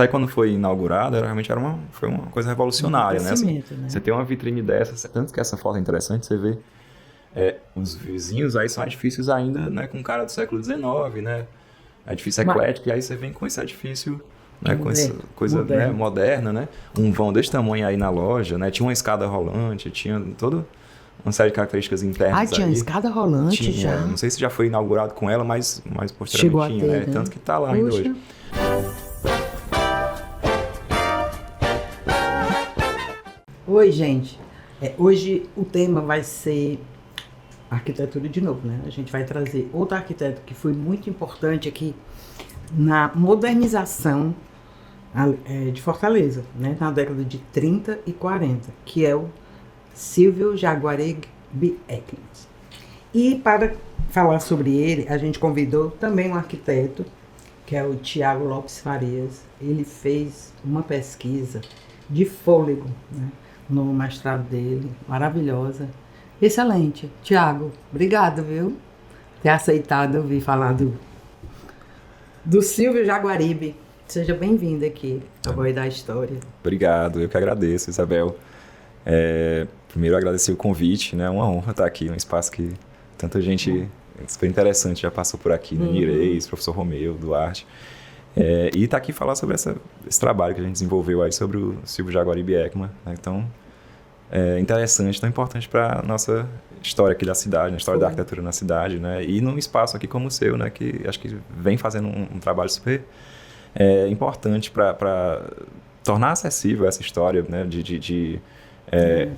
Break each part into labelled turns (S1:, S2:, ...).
S1: Isso aí, quando foi inaugurado, realmente foi uma coisa revolucionária, né?
S2: Né?
S1: Você tem uma vitrine dessa, tanto que essa foto é interessante, você vê os vizinhos aí são edifícios ainda, né, com cara do século XIX, né? Edifício eclético, e aí você vem com esse edifício, né, com essa coisa né, moderna, né? Um vão desse tamanho aí na loja, né? Tinha uma escada rolante, tinha toda uma série de características internas.
S2: Tinha escada rolante já.
S1: Não sei se já foi inaugurado com ela, mas posteriormente
S2: chegou
S1: tinha,
S2: a ter,
S1: né? Tanto que tá lá ainda hoje.
S2: Oi, gente. Hoje o tema vai ser arquitetura de novo, né? A gente vai trazer outro arquiteto que foi muito importante aqui na modernização de Fortaleza, né? Na década de 30 e 40, que é o Silvio Jaguaribe Ekman. E para falar sobre ele, a gente convidou também um arquiteto, que é o Tiago Lopes Farias. Ele fez uma pesquisa de fôlego, né, no mestrado dele, maravilhosa. Excelente. Tiago, obrigado, viu? Ter aceitado ouvir falar do Silvio Jaguaribe. Seja bem-vindo aqui ao Boi da História.
S1: Obrigado, eu que agradeço, Isabel. Primeiro agradecer o convite, né? É uma honra estar aqui, um espaço que tanta gente super interessante já passou por aqui, né? Nireis, professor Romeu, Duarte. E estar aqui falar sobre esse trabalho que a gente desenvolveu aí sobre o Silvio Jaguaribe Ekman, né? Então, interessante, tão importante para a nossa história aqui da cidade, a história da arquitetura na cidade, né? E num espaço aqui como o seu, né? Que acho que vem fazendo um trabalho super importante para tornar acessível essa história, né? De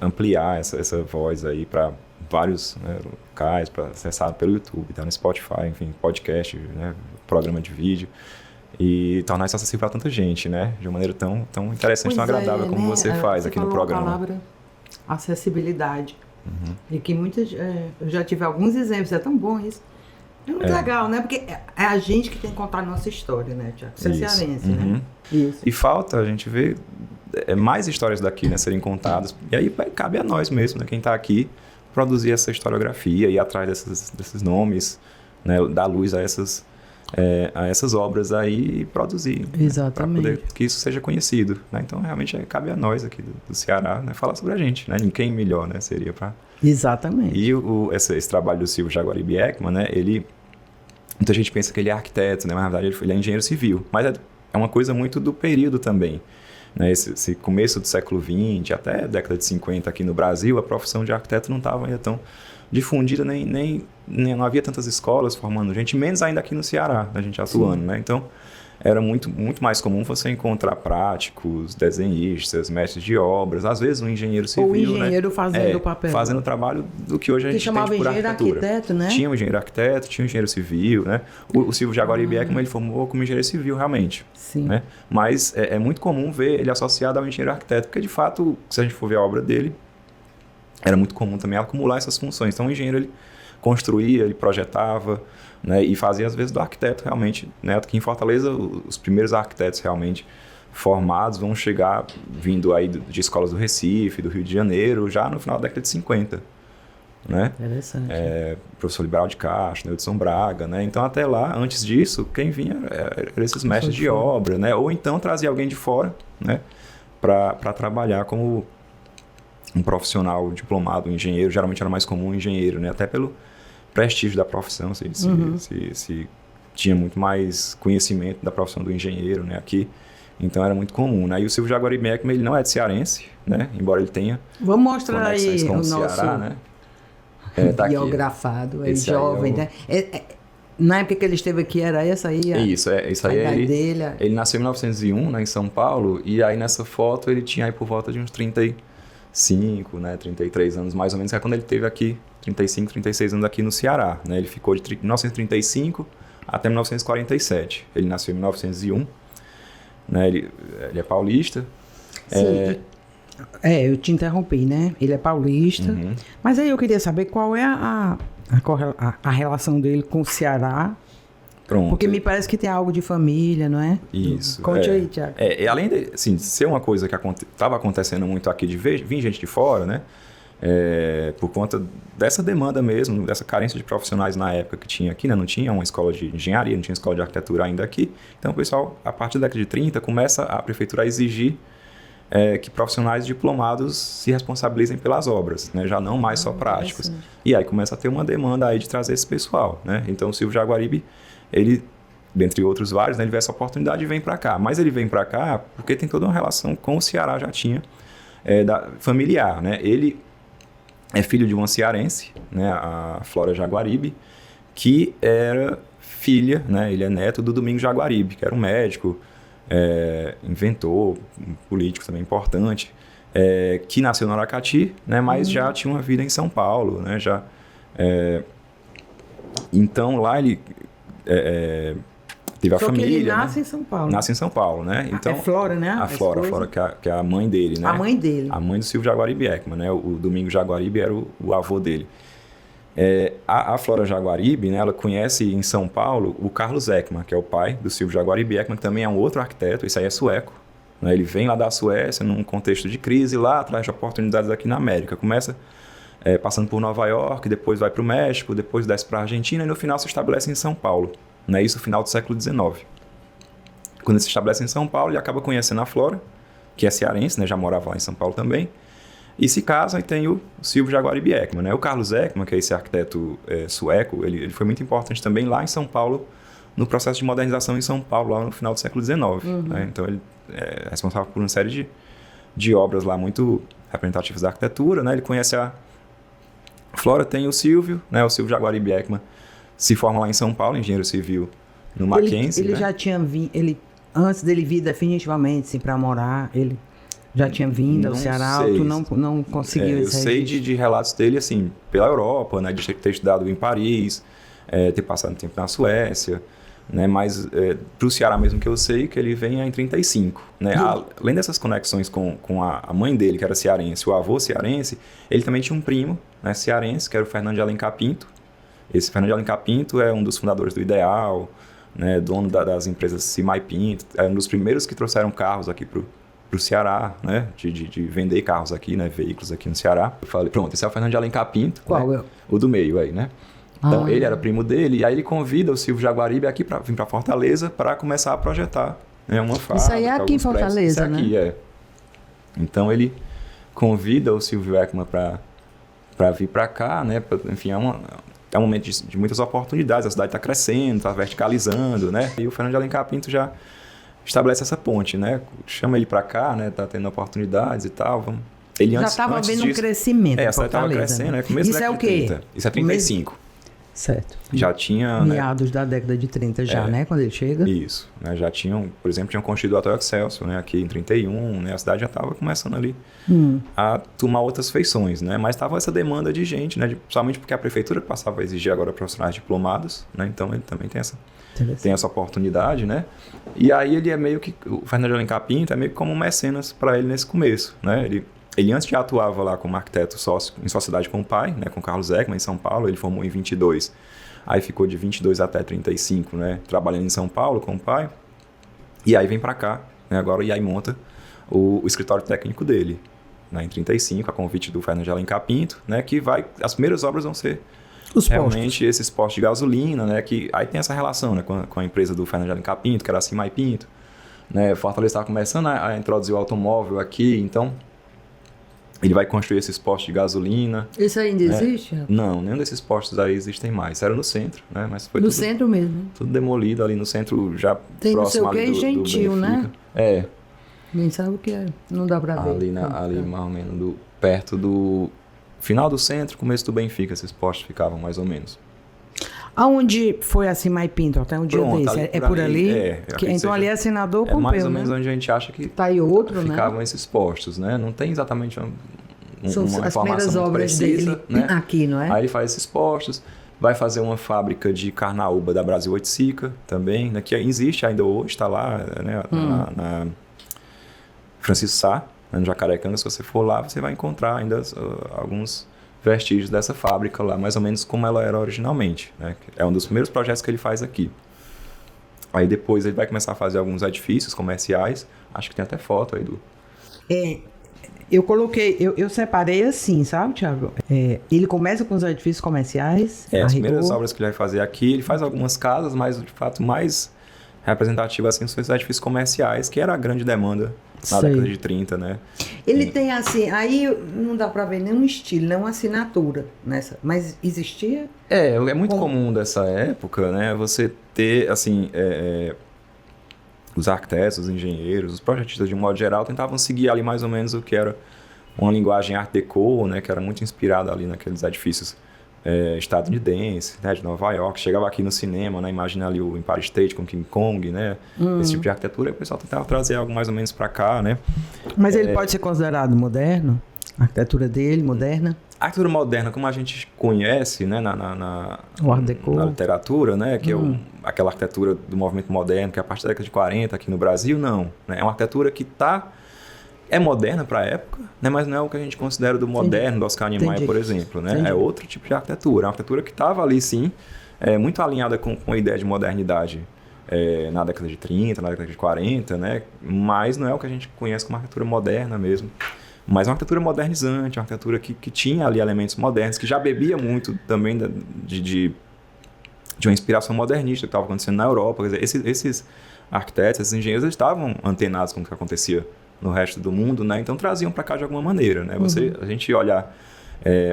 S1: ampliar essa voz aí para vários locais, para acessar pelo YouTube, tá no Spotify, enfim, podcast, né? Programa de vídeo. E tornar isso acessível para tanta gente, né? De uma maneira tão interessante, tão agradável como você faz aqui no programa.
S2: A palavra acessibilidade. E que muitas... eu já tive alguns exemplos, é tão bom isso. É muito legal, né? Porque é a gente que tem que contar a nossa história, né, Tiago? Você é cearense, né? Isso.
S1: E falta a gente ver mais histórias daqui, né, serem contadas. E aí cabe a nós mesmo, né, quem está aqui, produzir essa historiografia, ir atrás desses nomes, né, dar luz a essas obras aí e produzir.
S2: Exatamente.
S1: Para poder que isso seja conhecido, né? Então, realmente, cabe a nós aqui do Ceará, né, falar sobre a gente, né? Quem melhor, né, seria para...
S2: Exatamente.
S1: E esse trabalho do Silvio Jaguaribe Ekman, né, muita gente pensa que ele é arquiteto, né, mas na verdade ele é engenheiro civil. Mas é uma coisa muito do período também. Né, esse começo do século XX, até a década de 50 aqui no Brasil, a profissão de arquiteto não estava ainda tão difundida, nem não havia tantas escolas formando gente, menos ainda aqui no Ceará, a gente atuando, né? Então, era muito mais comum você encontrar práticos, desenhistas, mestres de obras, às vezes um engenheiro civil,
S2: ou engenheiro, né? Fazendo o papel.
S1: Fazendo o trabalho do que hoje a gente entende por arquitetura.
S2: Chamava engenheiro arquiteto, né?
S1: Tinha um engenheiro arquiteto, tinha um engenheiro civil, né? O Silvio Jaguaribe Ekman, ele formou como engenheiro civil, realmente.
S2: Sim.
S1: Né? Mas é muito comum ver ele associado ao engenheiro arquiteto, porque, de fato, se a gente for ver a obra dele, era muito comum também acumular essas funções. Então, o engenheiro, ele construía, ele projetava, né, e fazia às vezes do arquiteto realmente, né? Aqui em Fortaleza, os primeiros arquitetos realmente formados vão chegar vindo aí de escolas do Recife, do Rio de Janeiro, já no final da década de 50. Né?
S2: Interessante.
S1: Professor Liberal de Castro, Neudson Braga, né? Então, até lá, antes disso, quem vinha eram esses mestres de obra, né? Ou então trazia alguém de fora, né? Para trabalhar como um profissional diplomado, um engenheiro. Geralmente era mais comum um engenheiro, né? Até pelo prestígio da profissão, se tinha muito mais conhecimento da profissão do engenheiro, né? Aqui, então era muito comum, né? E o Silvio Jaguaribe Ekman, ele não é de cearense, né? Embora ele tenha...
S2: Vamos mostrar aí
S1: com
S2: o
S1: Ceará,
S2: nosso
S1: né? Tá
S2: biografado, é jovem, né? Na época que ele esteve aqui, era essa aí?
S1: Isso aí ele nasceu em 1901, né, em São Paulo, e aí nessa foto ele tinha aí por volta de uns 35, né, 33 anos mais ou menos, que é quando ele teve aqui, 35, 36 anos aqui no Ceará, né? Ele ficou de 1935 até 1947. Ele nasceu em 1901, né? Ele é paulista.
S2: Sim. Eu te interrompi, né? Ele é paulista. Mas aí eu queria saber qual é a relação dele com o Ceará.
S1: Pronto.
S2: Porque me parece que tem algo de família, não é?
S1: Isso.
S2: Conte aí, Tiago.
S1: Além de assim, ser uma coisa que estava acontecendo muito aqui, de vir gente de fora, né? por conta dessa demanda mesmo, dessa carência de profissionais na época que tinha aqui, né? Não tinha uma escola de engenharia, não tinha escola de arquitetura ainda aqui. Então o pessoal, a partir da década de 30, começa a prefeitura a exigir que profissionais diplomados se responsabilizem pelas obras, né? Já não mais só práticos. E aí começa a ter uma demanda aí de trazer esse pessoal, né? Então o Silvio Jaguaribe, ele, dentre outros vários, né, ele vê essa oportunidade e vem para cá. Mas ele vem para cá porque tem toda uma relação com o Ceará, já tinha, familiar, né? Ele é filho de uma cearense, né, a Flora Jaguaribe, que era filha, né, ele é neto do Domingos Jaguaribe, que era um médico, inventor, um político também importante, que nasceu no Aracati, né, mas já tinha uma vida em São Paulo, né, então lá ele teve a
S2: Só
S1: família.
S2: Que ele nasce
S1: né?
S2: em São Paulo.
S1: Nasce em São Paulo, né? Então,
S2: é Flora, né?
S1: A Flora, que é a mãe dele, né?
S2: A mãe dele.
S1: A mãe do Silvio Jaguaribe Ekman, né? O Domingos Jaguaribe era o avô dele. A Flora Jaguaribe, né? Ela conhece em São Paulo o Carlos Ekman, que é o pai do Silvio Jaguaribe Ekman, que também é um outro arquiteto, esse aí é sueco. Né? Ele vem lá da Suécia, num contexto de crise, lá atrás de oportunidades aqui na América. Começa passando por Nova York, depois vai para o México, depois desce para a Argentina e no final se estabelece em São Paulo. Né? Isso no final do século XIX. Quando ele se estabelece em São Paulo, ele acaba conhecendo a Flora, que é cearense, né? Já morava lá em São Paulo também, e se casa e tem o Silvio Jaguaribe Ekman. Né? O Carlos Ekman, que é esse arquiteto sueco, ele foi muito importante também lá em São Paulo, no processo de modernização em São Paulo, lá no final do século XIX. Né? Então ele é responsável por uma série de obras lá muito representativas da arquitetura. Né? Ele conhece a Flora, tem o Silvio, né? O Silvio Jaguaribe Ekman se forma lá em São Paulo, engenheiro civil no Mackenzie.
S2: Ele
S1: né?
S2: já tinha vindo, antes dele vir definitivamente assim, para morar, ele já tinha vindo ao Ceará, tu não conseguiu
S1: Eu sei de relatos dele, assim, pela Europa, né? De ter estudado em Paris, ter passado um tempo na Suécia, né? Mas para o Ceará mesmo que eu sei que ele vem em 35, né? Além dessas conexões com a mãe dele, que era cearense, o avô cearense, ele também tinha um primo, né, cearense, que era o Fernando de Alencar Pinto. Esse Fernando de Alencar Pinto é um dos fundadores do Ideal, né, dono das empresas Cimai Pinto, é um dos primeiros que trouxeram carros aqui pro Ceará, né, de vender carros aqui, né, veículos aqui no Ceará. Eu falei, pronto, esse é o Fernando de Alencar Pinto.
S2: Qual
S1: né,
S2: é?
S1: O do meio aí, né? Então, ele era primo dele, e aí ele convida o Silvio Jaguaribe aqui para vir para Fortaleza para começar a projetar, né, uma fábrica.
S2: Isso aí é aqui em Fortaleza,
S1: né? Isso aqui, Então, ele convida o Silvio Ekman para vir para cá, né, enfim, é um momento de muitas oportunidades, a cidade está crescendo, está verticalizando, né? E o Fernando de Alencar Pinto já estabelece essa ponte, né? Chama ele para cá, né? Tá tendo oportunidades e tal. Ele
S2: já estava vendo um crescimento em
S1: a cidade estava crescendo, né? Começo
S2: Isso é o quê?
S1: 30. Isso é 35.
S2: Certo.
S1: Já tinha...
S2: Meados da década de 30 já, né? Quando ele chega.
S1: Isso. Né? Já tinham, por exemplo, tinham construído o Hotel Excelsior, né? Aqui em 31, né? A cidade já estava começando ali a tomar outras feições, né? Mas estava essa demanda de gente, né? Principalmente porque a prefeitura passava a exigir agora profissionais diplomados, né? Então ele também tem essa oportunidade, né? E aí ele é meio que... O Fernando de Alencar Pinto é meio que como um mecenas para ele nesse começo, né? Ele antes já atuava lá como arquiteto em sociedade com o pai, né, com o Carlos Ekman, em São Paulo. Ele formou em 22. Aí ficou de 22 até 35, né, trabalhando em São Paulo com o pai. E aí vem para cá, né, agora, e aí monta o escritório técnico dele, né, em 35, a convite do Fernando de Alencar Pinto, né, que as primeiras obras vão ser realmente esses postos de gasolina, né, que aí tem essa relação, né, com a empresa do Fernando de Alencar Pinto, que era a Cimai Pinto. Né, Fortaleza estava começando a introduzir o automóvel aqui, então... Ele vai construir esses postos de gasolina.
S2: Isso ainda existe?
S1: Não, nenhum desses postos aí existem mais. Era no centro, né? Mas foi
S2: no centro mesmo.
S1: Tudo demolido ali no centro, já
S2: tem
S1: próximo
S2: ali do Gentil, né? Nem sabe o que é. Não dá pra ver.
S1: Ali mais ou menos perto do final do centro, começo do Benfica, esses postos ficavam mais ou menos.
S2: Aonde foi a Cimai Pinto até um dia desse? É por ali? Então ali é senador Pompeu,
S1: mais ou menos onde a gente acha que
S2: tá aí outro,
S1: ficavam esses postos, né? Não tem exatamente uma
S2: as primeiras obras
S1: precisa,
S2: dele,
S1: né?
S2: Aqui, não é?
S1: Aí ele faz esses postos, vai fazer uma fábrica de carnaúba da Brasil Oiticica também, né? Que existe ainda hoje, está lá, né? Na Francisco Sá, no Jacarecanga. Se você for lá, você vai encontrar ainda alguns vestígios dessa fábrica lá, mais ou menos como ela era originalmente, né? É um dos primeiros projetos que ele faz aqui. Aí depois ele vai começar a fazer alguns edifícios comerciais, acho que tem até foto aí do...
S2: Eu coloquei, eu separei assim, sabe, Thiago? Ele começa com os edifícios comerciais.
S1: As primeiras obras que ele vai fazer aqui, ele faz algumas casas, mas de fato mais representativo assim são os edifícios comerciais, que era a grande demanda na década de 30, né?
S2: Ele tem assim, aí não dá pra ver nenhum estilo, nenhuma assinatura nessa, mas existia?
S1: É muito comum dessa época, né? Você ter, assim, os arquitetos, os engenheiros, os projetistas de um modo geral tentavam seguir ali mais ou menos o que era uma linguagem Art Deco, né? Que era muito inspirada ali naqueles edifícios estadunidenses, né? De Nova York. Chegava aqui no cinema, né? Imagina ali o Empire State com King Kong, né? Esse tipo de arquitetura, e o pessoal tentava trazer algo mais ou menos para cá, né?
S2: Mas ele pode ser considerado moderno? A arquitetura dele, moderna?
S1: A arquitetura moderna, como a gente conhece, né, na literatura, né, que é aquela arquitetura do movimento moderno, que é a partir da década de 40 aqui no Brasil, não. Né? É uma arquitetura que é moderna para a época, né, mas não é o que a gente considera do moderno, do Oscar Niemeyer, por exemplo. Né? É outro tipo de arquitetura. É uma arquitetura que estava ali, sim, muito alinhada com a ideia de modernidade na década de 30, na década de 40, né, mas não é o que a gente conhece como arquitetura moderna mesmo. Mas uma arquitetura modernizante, uma arquitetura que tinha ali elementos modernos, que já bebia muito também de uma inspiração modernista que estava acontecendo na Europa. Quer dizer, esses arquitetos, esses engenheiros, eles estavam antenados com o que acontecia no resto do mundo, né? Então traziam para cá de alguma maneira, né? A gente olhar,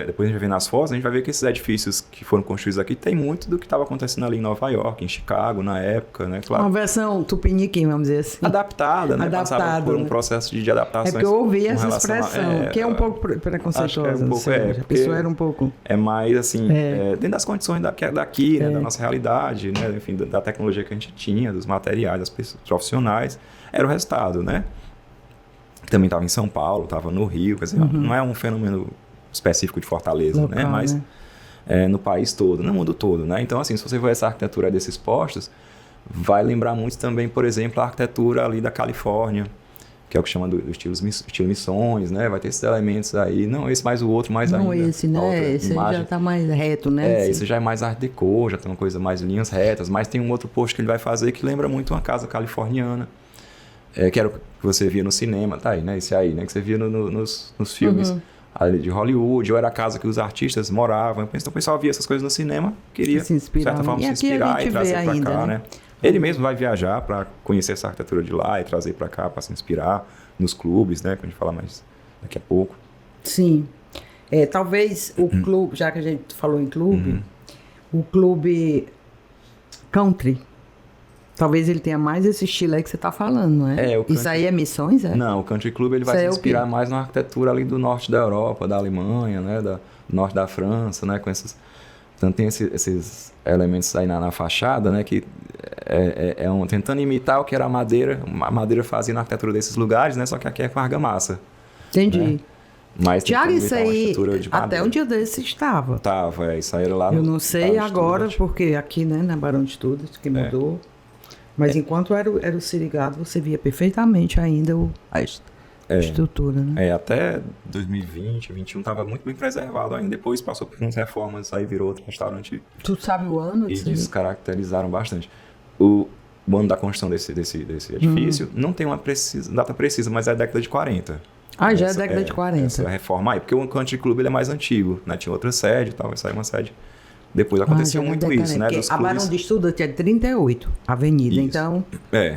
S1: depois a gente vai ver nas fotos, a gente vai ver que esses edifícios que foram construídos aqui tem muito do que estava acontecendo ali em Nova York, em Chicago, na época, né? Claro.
S2: Uma versão tupiniquim, vamos dizer assim.
S1: Adaptada, né? Passava por um processo de adaptação.
S2: É porque eu ouvi essa expressão, que é um pouco preconceituosa.
S1: A
S2: pessoa era um pouco...
S1: É mais, assim, dentro das condições daqui, né? Da nossa realidade, né? Enfim, da tecnologia que a gente tinha, dos materiais, das pessoas profissionais, era o resultado, né? Também estava em São Paulo, estava no Rio, quer dizer, não é um fenômeno específico de Fortaleza, local, né? Mas no país todo, no mundo todo, né? Então, assim, se você ver essa arquitetura desses postos, vai lembrar muito também, por exemplo, a arquitetura ali da Califórnia, que é o que chama do estilo Missões, né? Vai ter esses elementos aí, não esse mais o outro, mais
S2: não
S1: ainda.
S2: Não esse, né? Esse já está mais reto, né?
S1: Esse já é mais Art Deco, já tem uma coisa mais linhas retas, mas tem um outro posto que ele vai fazer que lembra muito uma casa californiana, que era o que você via no cinema, tá aí, né? Esse aí, né? Que você via nos filmes ali de Hollywood, ou era a casa que os artistas moravam. Então o pessoal via essas coisas no cinema, queria, de certa forma, se inspirar e trazer para cá, né? Ele mesmo vai viajar para conhecer essa arquitetura de lá e trazer para cá para se inspirar nos clubes, né? Que a gente fala mais daqui a pouco.
S2: Sim. Talvez o clube, já que a gente falou em clube, o clube country, talvez ele tenha mais esse estilo aí que você está falando, não é? Isso aí é Missões, é?
S1: Não, o Country Club ele vai se inspirar mais na arquitetura ali do norte da Europa, da Alemanha, né? Do norte da França, né? Com esses... Então tem esses elementos aí na fachada, né? Que tentando imitar o que era a madeira fazia na arquitetura desses lugares, né? Só que aqui é com argamassa.
S2: Entendi.
S1: Né? Mas
S2: Tiago, isso aí, até um dia desse estava.
S1: Isso aí era lá
S2: Eu não sei agora, porque aqui, né, na Barão de Estudos, que mudou. Mas enquanto era o Sirigado, você via perfeitamente ainda a estrutura, né?
S1: Até 2020, 2021 estava muito bem preservado ainda. Depois passou por umas reformas, aí virou outro restaurante.
S2: Tu sabe o ano?
S1: E descaracterizaram bastante. O ano da construção desse edifício não tem uma data precisa, mas é a década de 40.
S2: Já é a década de 40.
S1: Essa reforma aí, porque o Country Club ele é mais antigo, né? Tinha outra sede e tal, essa aí é uma sede. Depois aconteceu muito isso, né?
S2: A Barão de Estudos tinha 38 avenida, isso. Então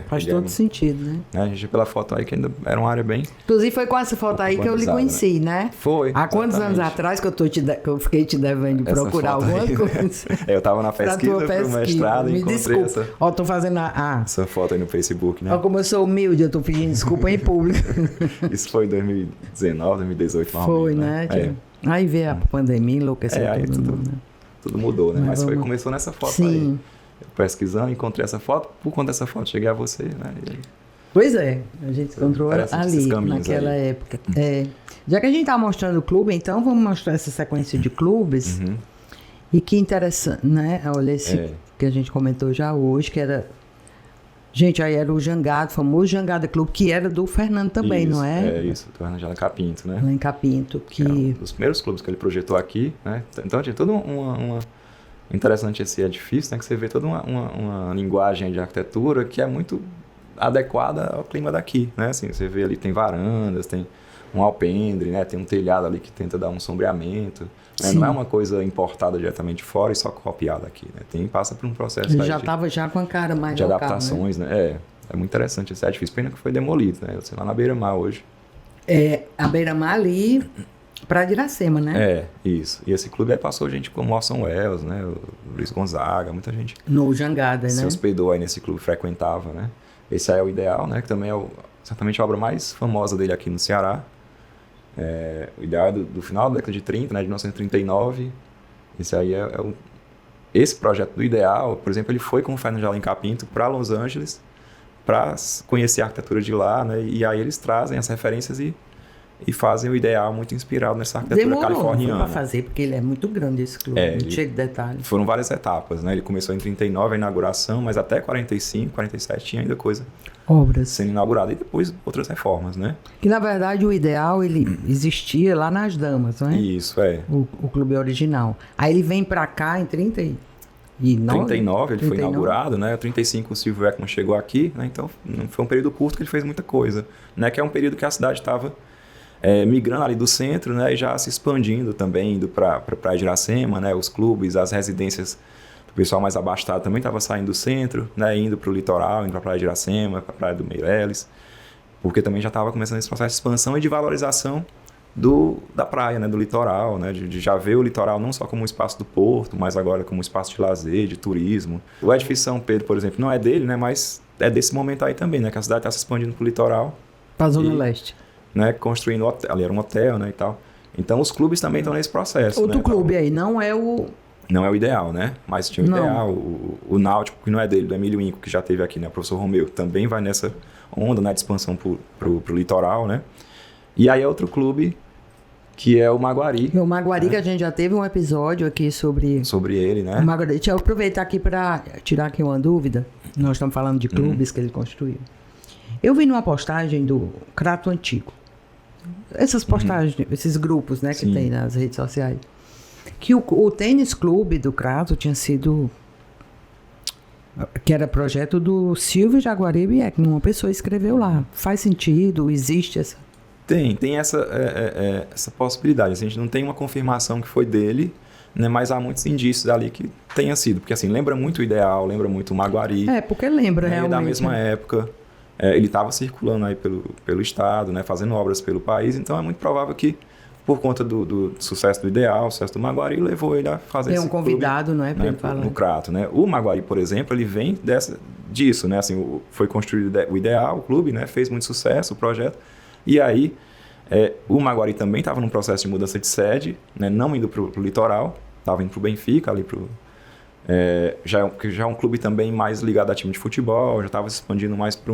S2: faz todo sentido, né?
S1: A gente pela foto aí que ainda era uma área bem...
S2: Inclusive foi com essa foto aí que eu lhe conheci, né?
S1: Foi.
S2: Há quantos anos atrás que eu fiquei te devendo de procurar alguma coisa?
S1: Eu estava na pesquisa pro mestrado e encontrei essa...
S2: Tô fazendo
S1: essa foto aí no Facebook, né?
S2: Como eu sou humilde, eu tô pedindo desculpa em público.
S1: Isso foi em 2019, 2018.
S2: Foi, né? Aí veio a pandemia, enlouqueceu todo mundo, né?
S1: Tudo mudou, né? Mas começou nessa foto aí. Pesquisando, encontrei essa foto. Por conta dessa foto, cheguei a você, né?
S2: Pois é, a gente encontrou ali, naquela época. Já que a gente está mostrando o clube, então vamos mostrar essa sequência de clubes. E que interessante, né? Olha esse que a gente comentou já hoje, que era... Gente, aí era o Jangada, o famoso Jangada Clube, que era do Fernando também, não é?
S1: Isso, do Fernando Capinto, né?
S2: Lá em Capinto, que...
S1: Um dos primeiros clubes que ele projetou aqui, né? Então tinha toda uma... Interessante esse edifício, né? Que você vê toda uma linguagem de arquitetura que é muito adequada ao clima daqui, né? Assim, você vê ali, tem varandas, tem um alpendre, né? Tem um telhado ali que tenta dar um sombreamento. Né?
S2: Sim.
S1: Não é uma coisa importada diretamente de fora e só copiada aqui, né? Passa por um processo
S2: Ele
S1: aí
S2: já estava já com a cara mais
S1: de
S2: local,
S1: adaptações, né? É muito interessante esse edifício. Pena que foi demolido, né? Eu sei lá na Beira-Mar hoje.
S2: A Beira-Mar ali, Praia de Iracema, né?
S1: Isso. E esse clube aí passou gente como Orson Welles, né? O Luiz Gonzaga, muita gente
S2: No Jangada,
S1: se
S2: né?
S1: hospedou aí nesse clube, frequentava, né? Esse aí é o Ideal, né? Que também é certamente a obra mais famosa dele aqui no Ceará. O Ideal é do final da década de 30, né? De 1939. Esse aí esse projeto do Ideal, por exemplo, ele foi com o Fernando de Alencar Pinto para Los Angeles para conhecer a arquitetura de lá, né? E aí eles trazem as referências e fazem o Ideal muito inspirado nessa arquitetura californiana.
S2: Para fazer, porque ele é muito grande esse clube, muito cheio de detalhes.
S1: Foram várias etapas, né? Ele começou em 39 a inauguração, mas até 45, 47 tinha ainda coisa
S2: obras
S1: sendo inaugurada e depois outras reformas, né?
S2: Que na verdade o Ideal ele existia lá nas Damas, não é?
S1: Isso,
S2: o clube original. Aí ele vem para cá em 39
S1: ele foi inaugurado, né? 35 o Silvio Ekman chegou aqui, né? Então não foi um período curto que ele fez muita coisa, né? Que é um período que a cidade estava migrando ali do centro, né? E já se expandindo também, indo para Praia de Iracema, né? Os clubes, as residências, o pessoal mais abastado também estava saindo do centro, né? Indo para o litoral, indo para a Praia de Iracema, para a Praia do Meireles, porque também já estava começando esse processo de expansão e de valorização da praia, né? Do litoral, né? De já ver o litoral não só como um espaço do porto, mas agora como um espaço de lazer, de turismo. O edifício São Pedro, por exemplo, não é dele, né? Mas é desse momento aí também, né? Que a cidade está se expandindo para o litoral.
S2: Para a Zona Leste.
S1: Né? Construindo ali era um hotel, né? E tal. Então os clubes também estão nesse processo.
S2: Outro
S1: né?
S2: clube aí, não é o
S1: Ideal, né? Mas tinha o Ideal, o Náutico, que não é dele, do Emílio Inco, que já teve aqui, né? O professor Romeu, também vai nessa onda, né? De expansão pro litoral, né? E aí é outro clube que é o Maguari.
S2: O Maguari, que a gente já teve um episódio aqui sobre
S1: ele, né?
S2: O Maguari. Deixa eu aproveitar aqui para tirar aqui uma dúvida. Nós estamos falando de clubes que ele construiu. Eu vi numa postagem do Crato Antigo. Essas postagens, esses grupos, né, que tem nas redes sociais. Que o tênis clube do Crato tinha sido... Que era projeto do Silvio Jaguaribe Ekman. Uma pessoa escreveu lá. Faz sentido? Existe essa...
S1: Tem essa possibilidade. Assim, a gente não tem uma confirmação que foi dele, né, mas há muitos indícios ali que tenha sido. Porque assim, lembra muito o Ideal, lembra muito o Maguari.
S2: Porque lembra,
S1: né,
S2: realmente.
S1: Da mesma época. Ele estava circulando aí pelo estado, né, fazendo obras pelo país. Então é muito provável que, por conta do sucesso do Ideal, sucesso do Maguari, levou ele a fazer esse
S2: convidado, clube, não é? Pra ele falar.
S1: No Crato, né? O Maguari, por exemplo, ele vem disso, né? Assim, foi construído o Ideal, o clube, né? Fez muito sucesso o projeto. E aí, o Maguari também estava num processo de mudança de sede, né? Não indo para o litoral, estava indo para o Benfica, ali já é um clube também mais ligado a time de futebol, já estava se expandindo mais para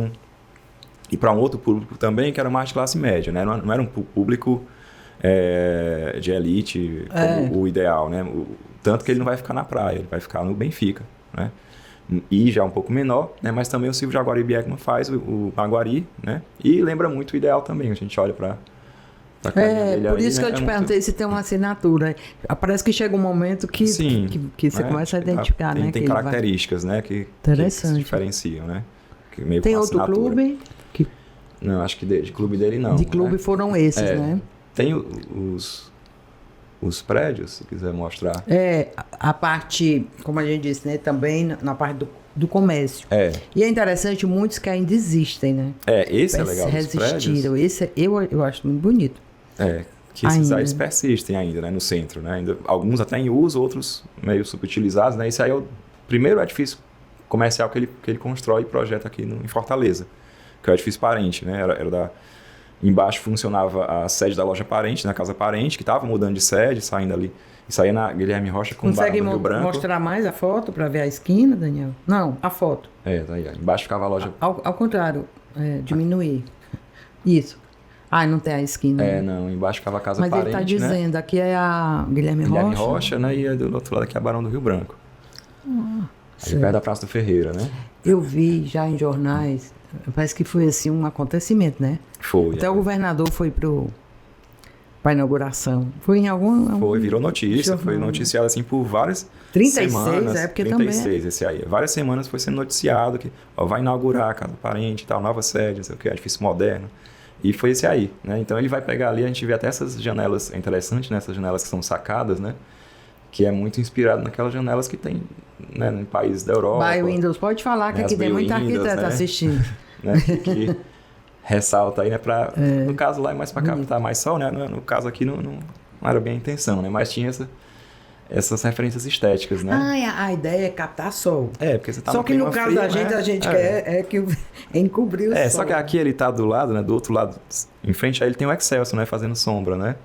S1: um outro público também, que era mais de classe média, né? Não era um público de elite como o Ideal, né? Tanto que ele não vai ficar na praia, ele vai ficar no Benfica, né? E já um pouco menor, né? Mas também o Silvio Jaguaribe Ekman faz o Maguari, né? E lembra muito o Ideal também, a gente olha para
S2: por isso que eu te perguntei se tem uma assinatura. Parece que chega um momento que você começa a identificar, né?
S1: Tem características, né? Que se diferenciam, né? Que meio
S2: tem outro clube?
S1: Não, acho que de clube dele não.
S2: De clube foram esses, né?
S1: Tem os prédios, se quiser mostrar.
S2: A parte, como a gente disse, né? Também na parte do comércio. E é interessante, muitos que ainda existem, né?
S1: Esse é legal.
S2: Resistiram. Esse eu acho muito bonito.
S1: Que esses aí persistem ainda, né? No centro, né? Alguns até em uso, outros meio subutilizados, né? Esse aí é o primeiro edifício comercial que ele constrói e projeta aqui em Fortaleza, que é o edifício Parente, né? Embaixo funcionava a sede da loja Parente, na Casa Parente, que estava mudando de sede, saindo ali. Isso aí é na Guilherme Rocha com o Barão do Rio Branco.
S2: Consegue mostrar mais a foto para ver a esquina, Daniel? Não, a foto.
S1: Tá aí. Embaixo ficava a loja...
S2: Ao contrário, diminuir. Isso. Não tem a esquina.
S1: Não. Embaixo ficava a Casa Parente,
S2: mas ele está dizendo, né? Aqui é a Guilherme
S1: Rocha, né? E do outro lado aqui é a Barão do Rio Branco. Aí perto da Praça do Ferreira, né?
S2: Eu vi já em jornais, parece que foi assim um acontecimento, né?
S1: Foi.
S2: Até o governador foi para a inauguração. Foi em
S1: virou notícia, foi noticiado assim por várias
S2: 36,
S1: semanas.
S2: Porque
S1: 36,
S2: também
S1: esse aí. Várias semanas foi sendo noticiado que vai inaugurar a Casa Parente e tal, nova sede, não sei o que, edifício moderno. E foi esse aí, né? Então ele vai pegar ali, a gente vê até essas janelas, é interessante, né? Essas janelas que são sacadas, né? Que é muito inspirado naquelas janelas que tem, né, em países da Europa.
S2: Bay Windows, pode falar que
S1: Né,
S2: aqui
S1: as
S2: tem muita
S1: Bay Windows,
S2: arquiteta
S1: né?
S2: assistindo.
S1: Né? Que ressalta aí, né? No caso lá é mais para captar mais sol, né? No caso aqui não era bem a intenção, né? Mas tinha essas referências estéticas, né?
S2: A ideia é captar sol.
S1: Porque você tá
S2: Só
S1: no
S2: que no
S1: clima
S2: caso
S1: frio,
S2: da
S1: né?
S2: gente, a gente quer encobrir o sol.
S1: Só que aqui ele tá do lado, né? Do outro lado, em frente, aí ele tem o Excelsior, né? Fazendo sombra, né?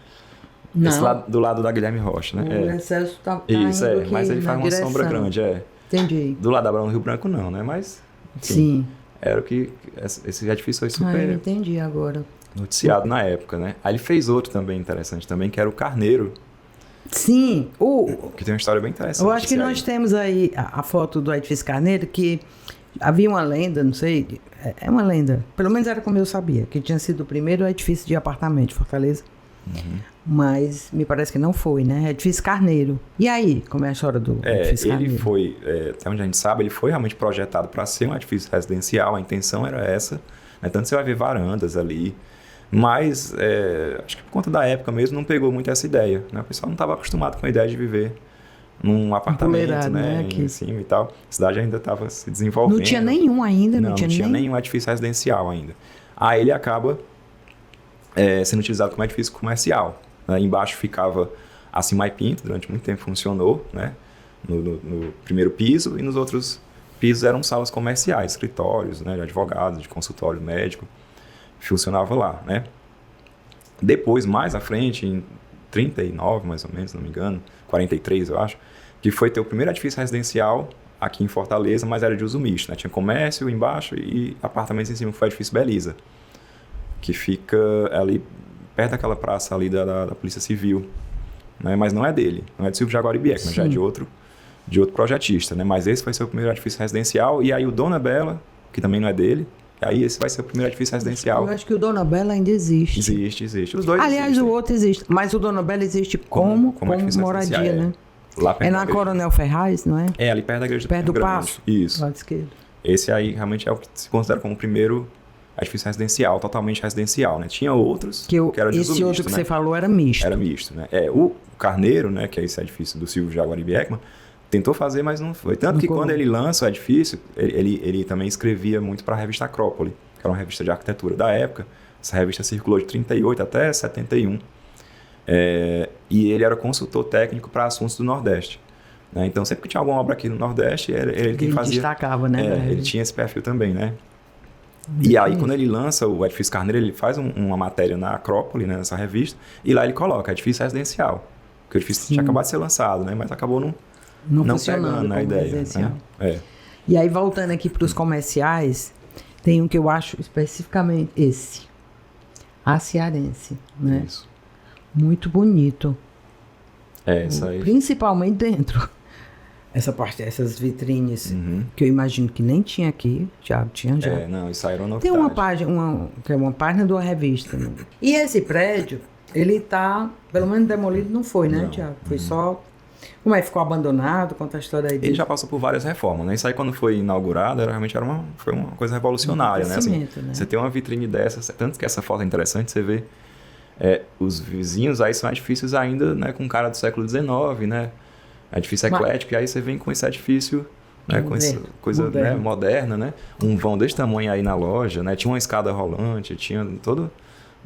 S2: Não.
S1: Esse lado, do lado da Guilherme Rocha, né?
S2: O excesso tá
S1: Isso,
S2: indo aqui
S1: mas ele
S2: na
S1: faz uma
S2: direção.
S1: sombra grande,
S2: Entendi.
S1: Do lado da Barão do Rio Branco não, né? Mas, enfim,
S2: Sim.
S1: era o que... Esse edifício foi super
S2: Eu entendi agora.
S1: noticiado na época, né? Aí ele fez outro também interessante também, que era o Carneiro,
S2: Sim.
S1: que tem uma história bem interessante.
S2: Eu acho que
S1: esse
S2: nós
S1: aí.
S2: temos aí a foto do edifício Carneiro, que havia uma lenda, não sei, é uma lenda, pelo menos era como eu sabia, que tinha sido o primeiro edifício de apartamento de Fortaleza. Mas me parece que não foi, né? Edifício Carneiro. E aí, como é a história do edifício Carneiro?
S1: Ele foi, até onde a gente sabe, ele foi realmente projetado para ser um edifício residencial, a intenção era essa, né? Tanto você vai ver varandas ali, mas acho que por conta da época mesmo não pegou muito essa ideia, né? O pessoal não estava acostumado com a ideia de viver num apartamento, né? Em cima e tal. A cidade ainda estava se desenvolvendo.
S2: Não tinha nenhum ainda?
S1: Não tinha nenhum edifício residencial ainda. Aí ele acaba sendo utilizado como edifício comercial. Né? Embaixo ficava a Simai Pinto, durante muito tempo funcionou, né? No primeiro piso, e nos outros pisos eram salas comerciais, escritórios, né? De advogados, de consultório médico, funcionava lá, né? Depois, mais à frente, em 39, mais ou menos, se não me engano, 43, eu acho, que foi ter o primeiro edifício residencial aqui em Fortaleza, mas era de uso misto, né? Tinha comércio embaixo e apartamentos em cima, que foi o edifício Belisa, que fica ali perto daquela praça ali da Polícia Civil, né? Mas não é dele, não é de Silvio Jaguaribe Ekman, já é de outro projetista, né? Mas esse vai ser o primeiro edifício residencial, e aí o Dona Bela, que também não é dele, e aí esse vai ser o primeiro edifício residencial.
S2: Eu acho que o Dona Bela ainda existe.
S1: Existe. Os dois
S2: Aliás,
S1: existem.
S2: o outro existe, mas o Dona Bela existe como
S1: edifício
S2: moradia,
S1: residencial,
S2: né?
S1: Lá perto
S2: É
S1: da
S2: na
S1: igreja.
S2: Coronel Ferraz, não é?
S1: É, ali perto da igreja
S2: Perto do
S1: Grande.
S2: Paço.
S1: Isso.
S2: Lado esquerdo.
S1: Esse aí realmente é o que se considera como o primeiro edifício residencial, totalmente residencial, né? Tinha outros que era de uso
S2: esse outro
S1: misto,
S2: que
S1: né?
S2: você falou era misto.
S1: Era misto, né? O Carneiro, né, que é esse edifício do Silvio Jaguaribe Ekman, tentou fazer, mas não foi. Tanto que quando ele lança o edifício, ele também escrevia muito para a revista Acrópole, que era uma revista de arquitetura da época. Essa revista circulou de 38 até 71. E ele era consultor técnico para assuntos do Nordeste. Né? Então, sempre que tinha alguma obra aqui no Nordeste, ele quem fazia.
S2: Destacava, né?
S1: Ele tinha esse perfil também, né? E aí, quando ele lança o edifício Carneiro, ele faz uma matéria na Acrópole, né, nessa revista, e lá ele coloca edifício residencial. Porque o edifício tinha acabado de ser lançado, né? Mas acabou não pegando a ideia. Né?
S2: E aí, voltando aqui para os comerciais, tem um que eu acho especificamente esse. A Cearense, né?
S1: Isso.
S2: Muito bonito.
S1: Isso aí.
S2: Principalmente dentro. Essa parte, essas vitrines, que eu imagino que nem tinha aqui, já tinha já.
S1: Não, isso aí era uma
S2: Tem
S1: novidade.
S2: uma página, que é uma página de uma revista. Né? E esse prédio, ele tá, pelo menos demolido não foi, né, Tiago? Foi só... Como é que ficou abandonado? Conta a história aí dele.
S1: Ele já passou por várias reformas, né? Isso aí, quando foi inaugurado, realmente foi uma coisa revolucionária, né? Assim,
S2: né?
S1: você tem uma vitrine dessas, tanto que essa foto é interessante, você vê os vizinhos aí são edifícios ainda, né, com cara do século XIX, né? Edifício eclético, e aí você vem com esse edifício, né, com essa coisa moderna, né? Um vão desse tamanho aí na loja, né? Tinha uma escada rolante, tinha toda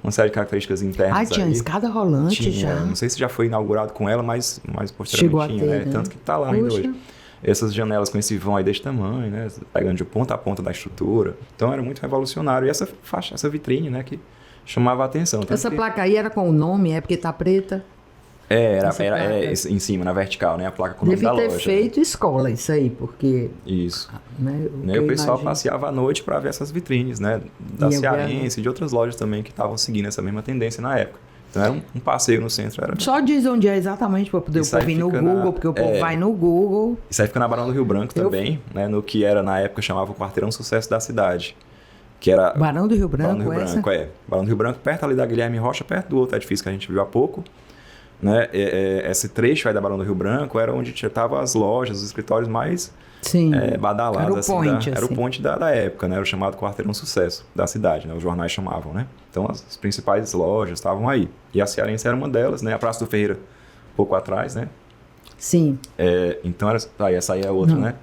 S1: uma série de características internas.
S2: Tinha escada rolante já.
S1: Não sei se já foi inaugurado com ela, mas posteriormente
S2: chegou
S1: tinha,
S2: a ter,
S1: né? Tanto que tá lá ainda hoje. Essas janelas com esse vão aí desse tamanho, né? Pegando de ponta a ponta da estrutura. Então era muito revolucionário. E essa faixa, essa vitrine, né? Que chamava a atenção.
S2: Essa placa aí era com o nome, porque tá preta?
S1: Era em cima, na vertical, né? A placa com o nome da loja.
S2: Deve ter feito escola isso aí, porque...
S1: Isso.
S2: Né,
S1: o pessoal passeava à noite para ver essas vitrines, né? Da Cearense e de outras lojas também que estavam seguindo essa mesma tendência na época. Então era um passeio no centro.
S2: Só diz onde é exatamente para poder o povo ir no Google, porque o povo vai no Google.
S1: Isso aí fica na Barão do Rio Branco também, né? No que era na época chamava o Quarteirão Sucesso da cidade. Que era
S2: Barão do Rio Branco,
S1: Barão do Rio Branco, Barão do Rio Branco, perto ali da Guilherme Rocha, perto do outro edifício que a gente viu há pouco. Né? Esse trecho aí da Barão do Rio Branco era onde estavam as lojas, os escritórios mais
S2: Sim.
S1: Badaladas.
S2: Era o
S1: assim,
S2: point,
S1: era o
S2: assim.
S1: point da época, né? Era o chamado Quarteirão Sucesso da cidade, né? Os jornais chamavam, né? Então as principais lojas estavam aí. E a Cearense era uma delas, né? A Praça do Ferreira, um pouco atrás, né?
S2: Sim.
S1: Então essa aí é outra,
S2: Não.
S1: né?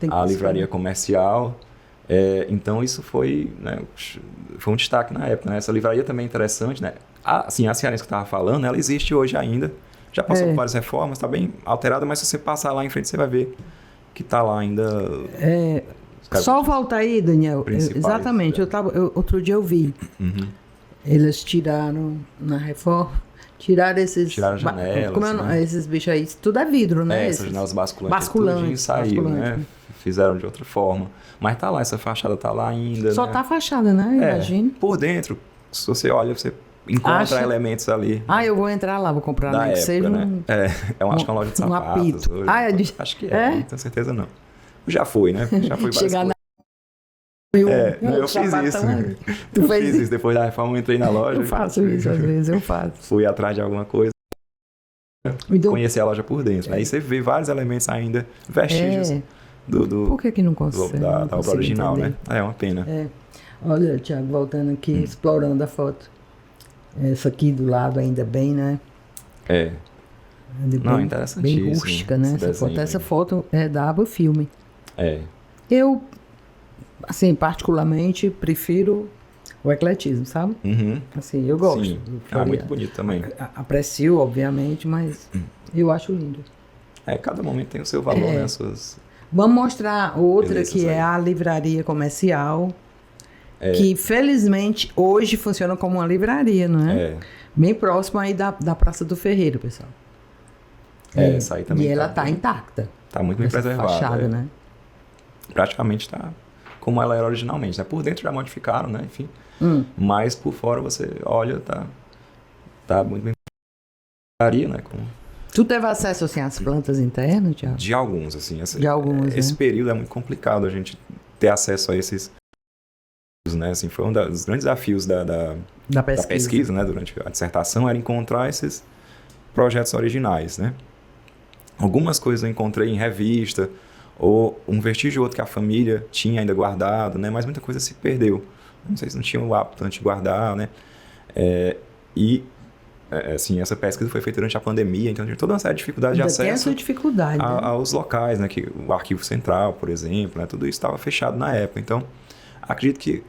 S2: Tem que
S1: A livraria comercial. Então isso foi, né, foi um destaque na época, né? Essa livraria também é interessante, né? A Cearense que eu estava falando, ela existe hoje ainda. Já passou por várias reformas, está bem alterada, mas se você passar lá em frente, você vai ver que está lá ainda.
S2: Só volta aí, Daniel. Exatamente. Outro dia eu vi.
S1: Uhum.
S2: Eles tiraram na reforma. Tiraram esses.
S1: Tiraram janelas.
S2: Como
S1: né?
S2: esses bichos aí? Tudo é vidro, né?
S1: Essas janelas basculantes.
S2: Basculantes.
S1: Saiu, né? Fizeram de outra forma. Mas tá lá, essa fachada tá lá ainda.
S2: Só
S1: né?
S2: tá a fachada, né? Imagina.
S1: Por dentro, se você olha, você encontra elementos ali.
S2: Eu vou entrar lá, vou comprar
S1: da
S2: que
S1: época,
S2: seja
S1: né? Acho que é uma loja de sapatos.
S2: apito.
S1: Hoje. Acho que não tenho certeza não. Já foi, né? Já foi
S2: chegar na
S1: eu fiz isso.
S2: Tu fez
S1: fiz isso. Depois da reforma, eu entrei na loja.
S2: Eu faço isso, às vezes eu faço.
S1: Fui atrás de alguma coisa. Conheci a loja por dentro. Aí você vê vários elementos ainda, vestígios
S2: Por que não consegue?
S1: da obra original,
S2: entender.
S1: né? É uma pena.
S2: Olha, Thiago, voltando aqui, explorando a foto. Essa aqui do lado, ainda bem, né?
S1: Não, interessantíssimo.
S2: Bem rústica, né? Essa foto é da Aba Filme. Eu, assim, particularmente, prefiro o ecletismo, sabe?
S1: Uhum.
S2: Assim, eu gosto.
S1: Sim. Muito bonito também.
S2: Aprecio, obviamente, mas eu acho lindo.
S1: Cada momento tem o seu valor, né?
S2: Vamos mostrar outra
S1: Belezas
S2: que é
S1: aí.
S2: a livraria comercial, que felizmente hoje funciona como uma livraria, não é? Bem próximo aí da Praça do Ferreiro, pessoal.
S1: Essa aí também
S2: e ela tá intacta.
S1: Tá muito bem preservada.
S2: Fachada, né?
S1: Praticamente tá como ela era originalmente, né? Por dentro já modificaram, né? Enfim. Mas por fora você olha, tá muito bem preservada, né?
S2: Tu teve acesso, assim, às plantas internas, Thiago?
S1: De alguns, assim.
S2: De alguns,
S1: esse período é muito complicado a gente ter acesso a esses, né? Assim, foi um dos grandes desafios da pesquisa, né? Durante a dissertação, era encontrar esses projetos originais, né? Algumas coisas eu encontrei em revista, ou um vestígio ou outro que a família tinha ainda guardado, né? Mas muita coisa se perdeu. Não sei se não tinha o hábito antes de guardar, né? Assim, essa pesquisa foi feita durante a pandemia, então tinha toda uma série de dificuldades de acesso
S2: tem essa dificuldade,
S1: aos locais, né? Que o Arquivo Central, por exemplo, né? Tudo isso estava fechado na época. Então, acredito que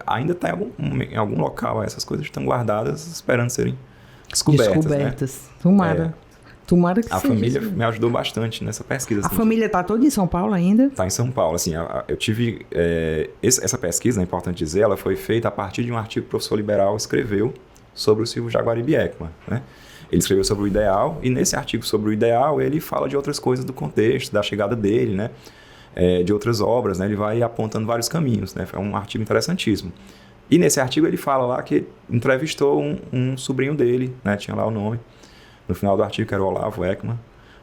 S1: ainda está em algum local essas coisas estão guardadas, esperando serem descobertas.
S2: Né? Tomara que
S1: a
S2: seja.
S1: família me ajudou bastante nessa pesquisa.
S2: A família está toda em São Paulo ainda?
S1: Está em São Paulo. Assim, eu tive... essa pesquisa, é importante dizer, ela foi feita a partir de um artigo que o professor Liberal escreveu sobre o Silvio Jaguaribe Ekman, né? Ele escreveu sobre o ideal, e nesse artigo sobre o ideal, ele fala de outras coisas do contexto, da chegada dele, né? De outras obras, né? Ele vai apontando vários caminhos, né? É um artigo interessantíssimo. E nesse artigo ele fala lá que entrevistou um sobrinho dele, né? Tinha lá o nome, no final do artigo, que era o Olavo Ekman,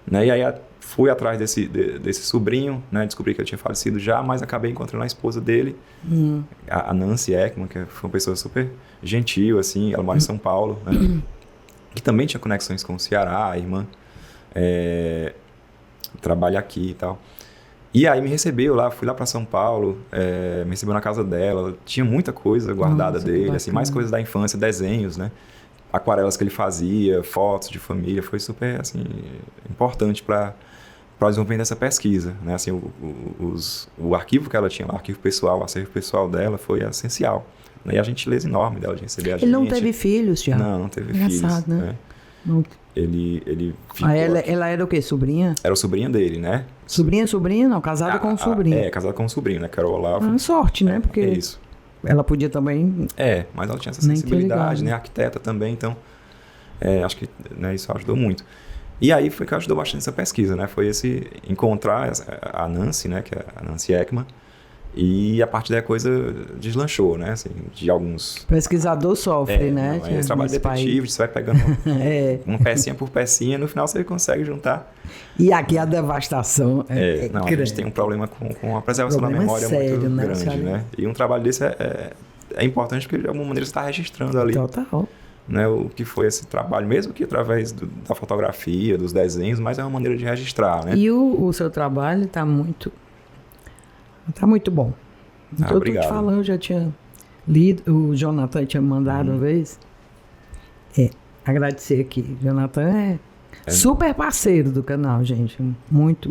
S1: né? E aí fui atrás desse sobrinho, né? Descobri que ele tinha falecido já, mas acabei encontrando a esposa dele, a Nancy Ekman, que foi uma pessoa super gentil, assim, ela mora em São Paulo, né? Que também tinha conexões com o Ceará, a irmã trabalha aqui e tal. E aí me recebeu lá, fui lá para São Paulo, me recebeu na casa dela, tinha muita coisa guardada dele, assim, mais coisas da infância, desenhos, né? Aquarelas que ele fazia, fotos de família, foi super, assim, importante para o desenvolvimento dessa pesquisa, né? Assim, o arquivo que ela tinha, o arquivo pessoal, o acervo pessoal dela foi essencial. E a gentileza enorme dela de receber a gente.
S2: Ele não teve filhos, já?
S1: Não teve
S2: Engraçado,
S1: filhos.
S2: Né?
S1: Ele ficou...
S2: Ela era o quê? Sobrinha?
S1: Era o sobrinho dele, né?
S2: Sobrinha? Não, casada com o sobrinho.
S1: Casada com o sobrinho, né? Que era o Olavo.
S2: Sorte, né? Porque
S1: isso.
S2: Ela podia também...
S1: mas ela tinha essa sensibilidade, né? Arquiteta também, então... acho que, né, isso ajudou muito. E aí foi que ajudou bastante essa pesquisa, né? Foi encontrar a Nancy, né? Que é a Nancy Ekman. E a partir daí a coisa deslanchou, né? Assim, de alguns...
S2: Pesquisador sofre, né?
S1: Esse trabalho de detetive, você vai pegando uma pecinha por pecinha, no final você consegue juntar.
S2: E aqui a devastação
S1: não, a gente tem um problema com a preservação da memória
S2: sério,
S1: muito grande, né? E um trabalho desse é importante porque de alguma maneira você está registrando ali.
S2: Total.
S1: né, o que foi esse trabalho, mesmo que através da fotografia, dos desenhos, mas é uma maneira de registrar, né?
S2: E o seu trabalho tá muito bom. Então, eu tô te
S1: obrigado.
S2: falando, eu já tinha lido, o Jonathan tinha mandado uma vez. Agradecer aqui. Jonathan é super parceiro do canal, gente. Muito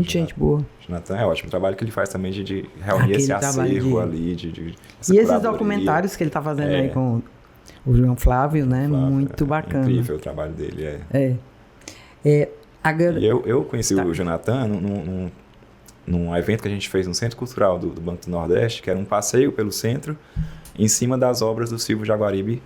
S2: gente boa.
S1: Jonathan é ótimo. O trabalho que ele faz também de reunir
S2: Aquele
S1: esse
S2: trabalho
S1: acervo ali, essa
S2: E esses
S1: curadoria.
S2: documentários que ele tá fazendo aí com o João Flávio, né?
S1: Flávio,
S2: muito bacana.
S1: Incrível o trabalho dele,
S2: Agora,
S1: E eu conheci o Jonathan num evento que a gente fez no Centro Cultural do Banco do Nordeste, que era um passeio pelo centro, em cima das obras do Silvio Jaguaribe,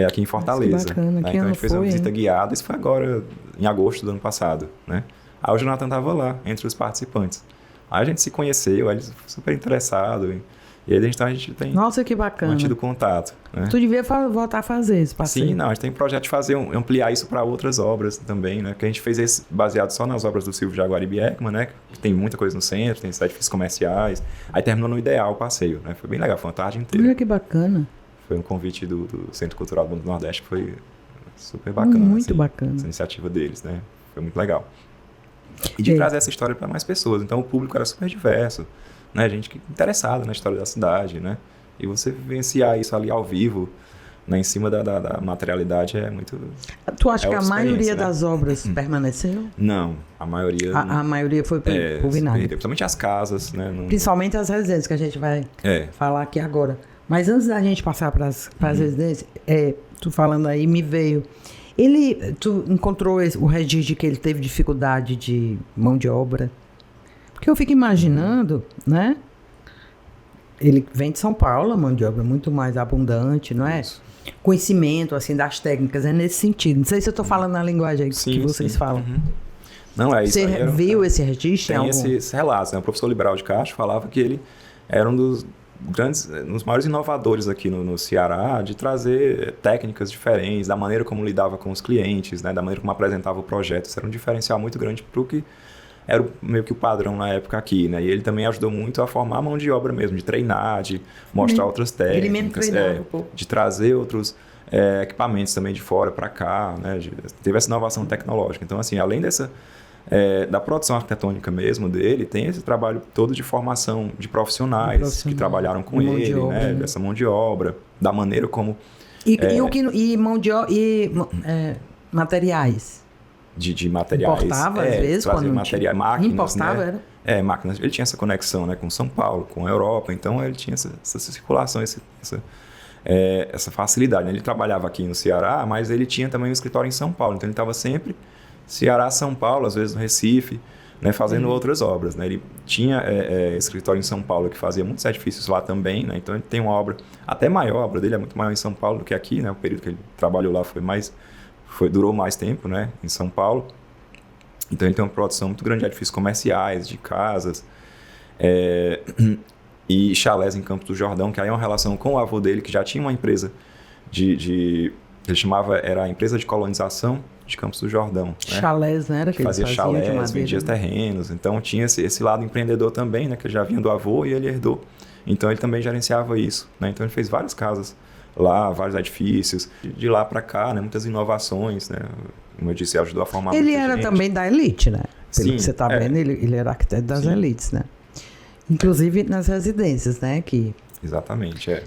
S1: aqui em Fortaleza.
S2: Que bacana.
S1: Né?
S2: Que
S1: então a
S2: ano
S1: gente fez uma
S2: foi,
S1: visita
S2: hein?
S1: guiada, isso foi agora, em agosto do ano passado, né? Aí o Jonathan estava lá, entre os participantes. Aí a gente se conheceu, aí ele super interessado, e aí a gente tem
S2: nossa, que bacana.
S1: mantido contato. Né?
S2: Tu devia voltar a fazer esse passeio.
S1: Sim, não, a gente tem um projeto de fazer, ampliar isso para outras obras também, né? Que a gente fez esse baseado só nas obras do Silvio Jaguaribe Ekman, né? Que tem muita coisa no centro, tem edifícios comerciais. Aí terminou no Ideal o passeio, né? Foi bem legal, foi uma tarde inteira.
S2: Olha que bacana.
S1: Foi um convite do Centro Cultural do Nordeste, que foi super bacana.
S2: Muito
S1: assim,
S2: bacana.
S1: essa iniciativa deles, né? Foi muito legal. E de trazer essa história para mais pessoas. Então o público era super diverso, né? Gente interessada na história da cidade, né? E você vivenciar isso ali ao vivo, né? Em cima da materialidade é muito...
S2: Tu acha que a maioria
S1: né?
S2: das obras permaneceu?
S1: Não, a maioria...
S2: A maioria foi por
S1: se
S2: vinagre.
S1: perdeu. Principalmente as casas, né?
S2: Principalmente as residências, que a gente vai falar aqui agora. Mas antes da gente passar para as residências, tu falando aí, me veio... Tu encontrou o registro de que ele teve dificuldade de mão de obra? Porque eu fico imaginando, né? Ele vem de São Paulo, a mão de obra é muito mais abundante, não é?
S1: Isso.
S2: Conhecimento, assim, das técnicas, é nesse sentido. Não sei se eu estou falando na linguagem que vocês falam.
S1: Não, é isso.
S2: Você viu esse registro?
S1: Tem esses relatos, né? O professor Liberal de Castro falava que ele era um dos nos maiores inovadores aqui no Ceará, de trazer técnicas diferentes, da maneira como lidava com os clientes, né? Da maneira como apresentava o projeto. Isso era um diferencial muito grande para o que era meio que o padrão na época aqui, né? E ele também ajudou muito a formar a mão de obra mesmo, de treinar, de mostrar outras técnicas,
S2: ele mesmo treinava um pouco.
S1: de trazer outros equipamentos também de fora para cá, né? Teve essa inovação tecnológica. Então, assim, além da produção arquitetônica mesmo dele, tem esse trabalho todo de formação de profissionais que trabalharam com ele, né? Dessa mão de obra, da maneira como...
S2: E mão de obra e materiais?
S1: De materiais.
S2: Importava, às vezes, quando
S1: materiais, máquinas,
S2: importava,
S1: né?
S2: era?
S1: Máquinas. Ele tinha essa conexão, né, com São Paulo, com a Europa, então ele tinha essa circulação, essa facilidade, né? Ele trabalhava aqui no Ceará, mas ele tinha também um escritório em São Paulo, então ele estava sempre Ceará, São Paulo, às vezes no Recife, né, fazendo outras obras, né? Ele tinha escritório em São Paulo que fazia muitos edifícios lá também, né? Então ele tem uma obra até maior, a obra dele é muito maior em São Paulo do que aqui, né? O período que ele trabalhou lá durou mais tempo, né, em São Paulo. Então ele tem uma produção muito grande de edifícios comerciais, de casas, e chalés em Campos do Jordão, que aí é uma relação com o avô dele, que já tinha uma empresa ele chamava, era a empresa de colonização de Campos do Jordão. Né?
S2: Chalés, né? Era que
S1: fazia chalés, vendia terrenos. Então tinha esse lado empreendedor também, né, que já vinha do avô e ele herdou. Então ele também gerenciava isso, né? Então ele fez várias casas lá, vários edifícios, de lá para cá, né, muitas inovações, né? Como eu disse, ajudou a formar
S2: ele
S1: muita
S2: era
S1: gente.
S2: também da elite, né? Pelo
S1: Sim,
S2: que você está vendo, ele era arquiteto das elites, né? Inclusive nas residências, né? Que
S1: exatamente,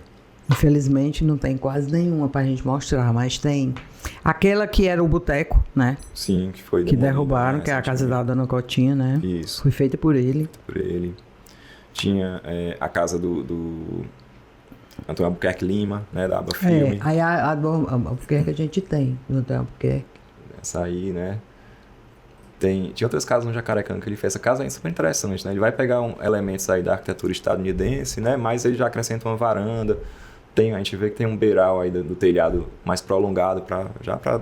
S2: infelizmente não tem quase nenhuma pra gente mostrar, mas tem aquela que era o boteco, né?
S1: Sim, que foi
S2: que derrubaram, que é a casa da Dona Cotinha, né?
S1: Isso.
S2: Foi feita por ele.
S1: Tinha a casa do Antônio Albuquerque Lima, né, da Aba Filme.
S2: Aí a Albuquerque a gente tem, do Antônio Albuquerque.
S1: Essa aí, né? Tinha outras casas no Jacarecanga que ele fez. Essa casa é super interessante, né? Ele vai pegar elementos aí da arquitetura estadunidense, né? Mas ele já acrescenta uma varanda. A gente vê que tem um beiral aí do telhado mais prolongado para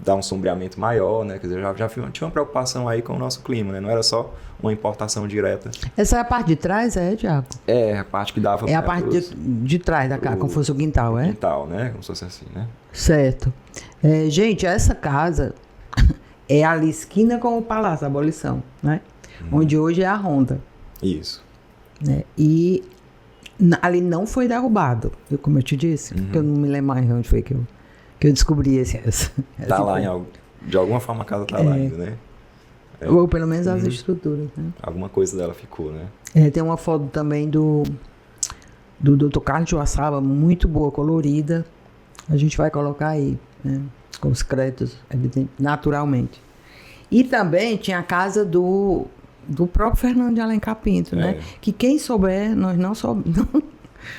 S1: dar um sombreamento maior, né? Quer dizer, já tinha uma preocupação aí com o nosso clima, né? Não era só uma importação direta.
S2: Essa é a parte de trás, Tiago?
S1: É, a parte que dava...
S2: É a parte de trás da casa, como fosse o quintal, é?
S1: Quintal, né? Como se fosse assim, né?
S2: Certo. Gente, essa casa é ali esquina com o Palácio da Abolição, né? Onde hoje é a Honda.
S1: Isso.
S2: Né? E ali não foi derrubado, como eu te disse, porque eu não me lembro mais onde foi que eu que eu descobri essa
S1: Tá lá, de alguma forma a casa tá lá ainda, né?
S2: Ou pelo menos as estruturas, né?
S1: Alguma coisa dela ficou, né?
S2: Tem uma foto também do Dr. Carlos Joaçaba, muito boa, colorida. A gente vai colocar aí, né? Com os créditos, naturalmente. E também tinha a casa do próprio Fernando de Alencar Pinto, né? Que quem souber, nós não soubemos.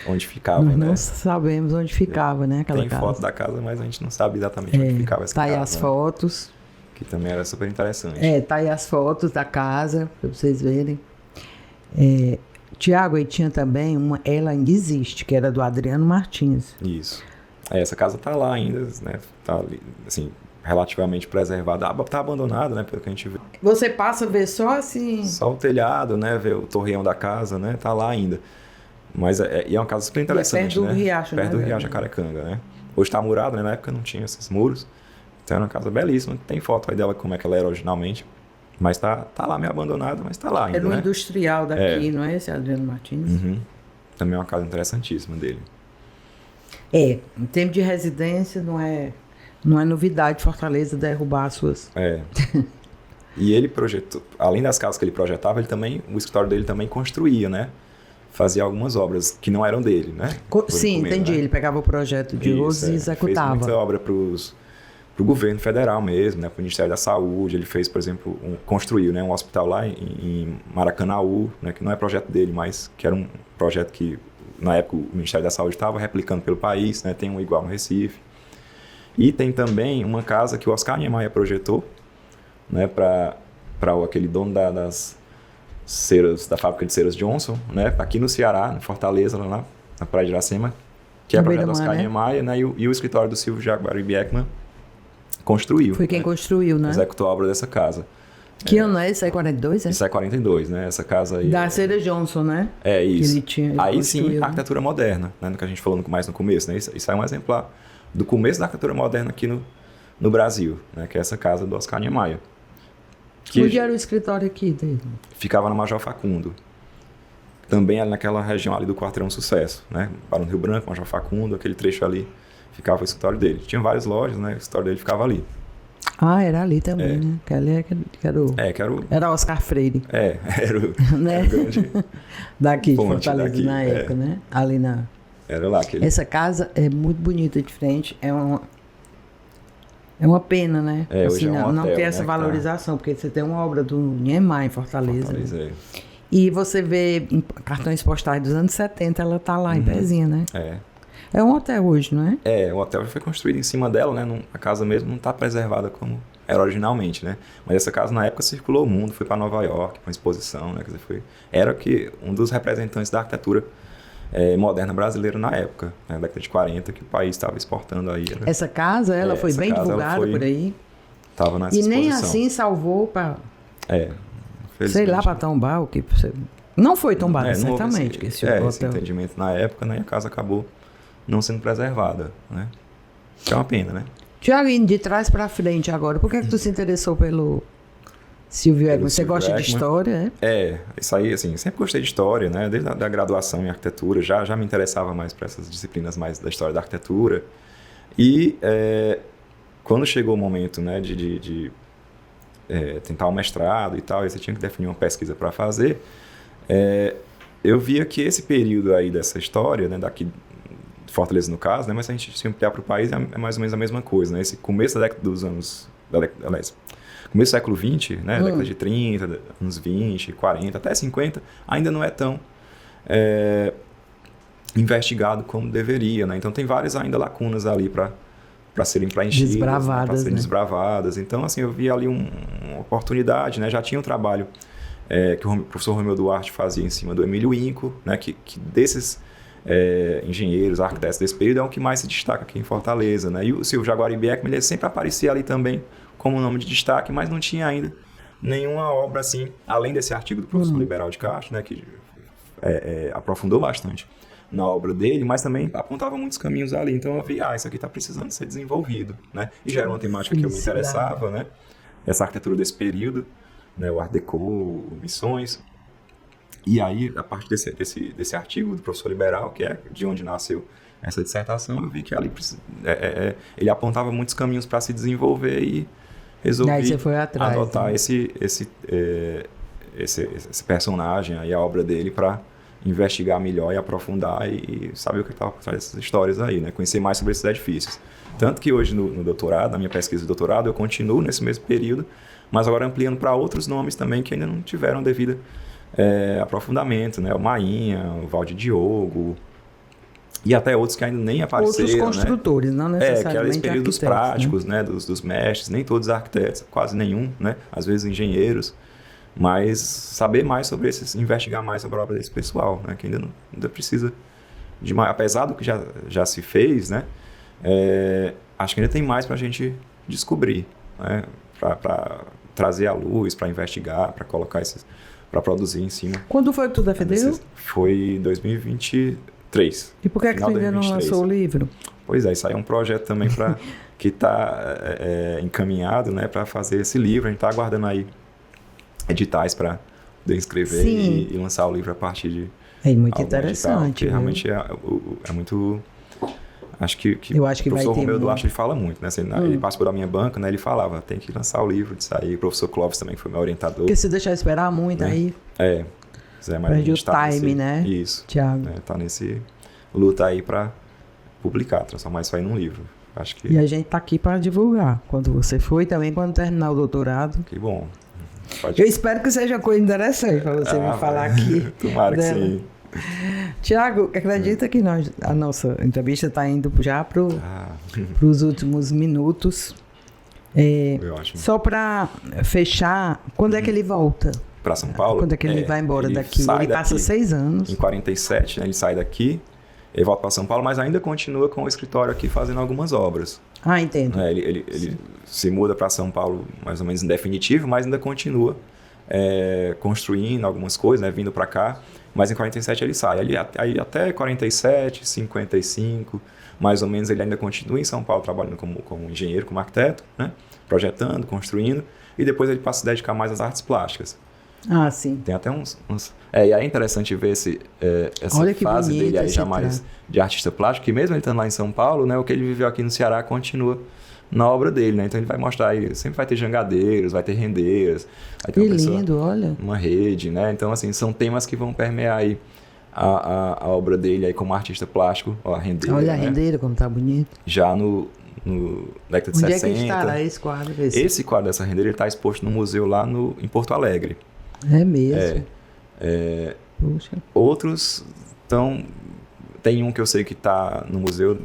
S1: Onde ficava,
S2: nós
S1: né?
S2: não sabemos onde ficava, né? Aquela
S1: Tem
S2: casa.
S1: foto da casa, mas a gente não sabe exatamente onde ficava essa
S2: tá
S1: casa.
S2: Aí as fotos.
S1: Que também era super interessante.
S2: Tá aí as fotos da casa, para vocês verem. Tiago, aí tinha também ela ainda existe, que era do Adriano Martins.
S1: Isso. Essa casa tá lá ainda, né? Tá ali, assim, relativamente preservada. Tá abandonada, né? Pelo que a gente vê.
S2: Você passa a ver só assim...
S1: Só o telhado, né? Ver o torreão da casa, né? Tá lá ainda. Mas é uma casa super interessante,
S2: perto do Riacho,
S1: perto do Riacho Jacarecanga, né? Hoje tá murado, né? Na época não tinha esses muros. Então era uma casa belíssima. Tem foto aí dela como é que ela era originalmente. Mas tá lá meio abandonada, mas tá lá ainda,
S2: É do
S1: né?
S2: industrial daqui, não é esse Adriano Martins?
S1: Uhum. Também é uma casa interessantíssima dele.
S2: Em termos de residência, não é novidade Fortaleza derrubar as suas...
S1: E ele projetou, além das casas que ele projetava, o escritório dele também construía, né? Fazia algumas obras que não eram dele, né?
S2: Sim, entendi. Né? Ele pegava o projeto de outros e executava.
S1: Fez muita obra pro governo federal mesmo, né? Pro Ministério da Saúde. Ele fez, por exemplo, construiu, né? Um hospital lá em Maracanaú, né? Que não é projeto dele, mas que era um projeto que, na época, o Ministério da Saúde estava replicando pelo país, né? Tem um igual no Recife. E tem também uma casa que o Oscar Niemeyer projetou, né? Para aquele dono das ceras, da fábrica de ceras Johnson, né? Aqui no Ceará, em Fortaleza, lá na Praia de Iracema, que é o projeto do Oscar Niemeyer, né? E o escritório do Silvio Jaguari Beckman construiu.
S2: Foi quem construiu, né?
S1: Executou a obra dessa casa.
S2: Que ano é? Isso é 42, é?
S1: Isso é 42, né? Essa casa aí...
S2: Da Cera Johnson, né?
S1: Isso.
S2: Ele
S1: aí sim, a arquitetura moderna, né? No que a gente falou mais no começo, né? Isso é um exemplar do começo da arquitetura moderna aqui no Brasil, né? Que é essa casa do Oscar Niemeyer.
S2: Onde era o escritório aqui dele?
S1: Ficava na Major Facundo. Também ali naquela região ali do Quarteirão Sucesso, né? Para no Rio Branco, Major Facundo, aquele trecho ali, ficava o escritório dele. Tinha várias lojas, né? O escritório dele ficava ali.
S2: Era ali também, né? Que ali era Oscar Freire.
S1: Era o grande...
S2: Daqui, de Fortaleza, na época, né? Ali na...
S1: Era lá.
S2: Essa casa é muito bonita de frente, é uma pena, né?
S1: Hoje é um hotel,
S2: não ter essa
S1: né,
S2: valorização, porque você tem uma obra do Niemeyer em Fortaleza.
S1: Né?
S2: E você vê em cartões postais dos anos 70, ela tá lá em pezinha, né? É um hotel hoje, não é?
S1: O hotel já foi construído em cima dela, né? A casa mesmo não está preservada como era originalmente, né? Mas essa casa na época circulou o mundo, foi para Nova York, para uma exposição, né? Quer dizer, era um dos representantes da arquitetura moderna brasileira na época, né? Na década de 40, que o país estava exportando aí.
S2: Essa casa, ela foi bem divulgada por aí.
S1: Estava nessa exposição.
S2: E nem assim salvou para...
S1: sei
S2: lá, para tombar o que... Não foi tombada, certamente.
S1: Esse entendimento na época, né? E a casa acabou não sendo preservada, né? Que é uma pena, né?
S2: Tiago, indo de trás para frente agora, por que tu se interessou pelo Silvio Ekman? Você gosta de história,
S1: isso aí, assim, sempre gostei de história, né? Desde a graduação em arquitetura, já me interessava mais para essas disciplinas mais da história da arquitetura. E quando chegou o momento, né, de tentar um mestrado e tal, e você tinha que definir uma pesquisa para fazer, eu via que esse período aí dessa história, né, daqui de Fortaleza no caso, né, mas se a gente se ampliar para o país é mais ou menos a mesma coisa, né? Esse começo da década dos anos... começo do século XX, né, década de 30, anos 20, 40, até 50, ainda não é tão investigado como deveria, né? Então tem várias ainda lacunas ali para serem preenchidas, para serem desbravadas. Então, assim, eu vi ali uma oportunidade, né? Já tinha um trabalho que o professor Romeu Duarte fazia em cima do Emílio Inco, né? Que desses engenheiros, arquitetos desse período é o que mais se destaca aqui em Fortaleza, né? E o Silvio Jaguari Beckman, ele sempre aparecia ali também como nome de destaque, mas não tinha ainda nenhuma obra assim, além desse artigo do professor Liberal de Castro, né? Que aprofundou bastante na obra dele, mas também apontava muitos caminhos ali. Então eu vi, isso aqui está precisando ser desenvolvido, né? E já era uma temática que eu me interessava, né? Essa arquitetura desse período, né? O Art Deco, Missões. E aí, a partir desse artigo do professor Liberal, que é de onde nasceu essa dissertação, eu vi que ali ele apontava muitos caminhos para se desenvolver e resolvi
S2: Aí você foi atrás,
S1: adotar
S2: né?
S1: esse personagem, aí, a obra dele, para investigar melhor e aprofundar e saber o que estava por trás dessas histórias aí, né? Conhecer mais sobre esses edifícios. Tanto que hoje no doutorado, na minha pesquisa de doutorado, eu continuo nesse mesmo período, mas agora ampliando para outros nomes também que ainda não tiveram devido aprofundamento, né? O Mainha, o Valde Diogo e até outros que ainda nem apareceram.
S2: Outros construtores,
S1: né?
S2: não necessariamente
S1: aqueles períodos práticos,
S2: né?
S1: Dos mestres, nem todos arquitetos, quase nenhum, né? Às vezes engenheiros, mas saber mais sobre esses, investigar mais sobre a obra desse pessoal, né? Que ainda precisa de mais, apesar do que já se fez, né? Acho que ainda tem mais para a gente descobrir, né? Para trazer à luz, para investigar, para colocar esses, para produzir em cima.
S2: Quando foi que tu defendeu?
S1: Foi em 2023.
S2: E por que tu ainda não lançou o livro?
S1: Pois é, isso aí é um projeto também que está encaminhado, né, para fazer esse livro. A gente está aguardando aí editais para poder escrever e lançar o livro a partir de...
S2: É muito interessante.
S1: Porque realmente é muito... Acho que
S2: eu acho que
S1: o professor
S2: vai ter
S1: Romeu Duarte ele fala muito, né? Ele participou da minha banca, né? Ele falava, tem que lançar o livro disso aí. O professor Clóvis também, que foi meu orientador.
S2: Porque se deixar esperar muito, né? Aí...
S1: mas
S2: perde o time, né?
S1: Isso.
S2: Thiago.
S1: Tá nesse luta aí para publicar, transformar isso aí num livro. Acho que...
S2: E a gente tá aqui para divulgar. Quando você for e também quando terminar o doutorado.
S1: Que bom.
S2: Eu espero que seja coisa interessante para você me falar aqui.
S1: Tomara que sim.
S2: Tiago, acredita que a nossa entrevista está indo já para os últimos minutos. Só para fechar, quando é que ele volta?
S1: Para São Paulo?
S2: Quando é que ele vai embora daqui? Ele passa 6 anos.
S1: Em 47, né, ele sai daqui, ele volta para São Paulo, mas ainda continua com o escritório aqui fazendo algumas obras.
S2: Ah, entendo.
S1: Ele se muda para São Paulo mais ou menos em definitivo, mas ainda continua construindo algumas coisas, né, vindo para cá. Mas em 47 ele sai. Aí até 47, 55, mais ou menos, ele ainda continua em São Paulo trabalhando como engenheiro, como arquiteto, né? Projetando, construindo. E depois ele passa a se dedicar mais às artes plásticas.
S2: Ah, sim.
S1: Tem até uns... E aí é interessante ver essa fase dele aí já mais de artista plástico, que mesmo ele estando lá em São Paulo, né, o que ele viveu aqui no Ceará continua na obra dele, né? Então ele vai mostrar aí, sempre vai ter jangadeiros, vai ter rendeiras, vai ter
S2: que lindo, olha.
S1: Uma rede, né? Então, assim, são temas que vão permear aí a obra dele aí como artista plástico, ó, a rendeira.
S2: Olha a
S1: né?
S2: rendeira, como tá bonito.
S1: Já no década de 60.
S2: Onde é que estará esse quadro?
S1: Esse quadro dessa rendeira, ele está exposto no museu lá em Porto Alegre.
S2: É mesmo?
S1: Puxa. Outros tem um que eu sei que está no museu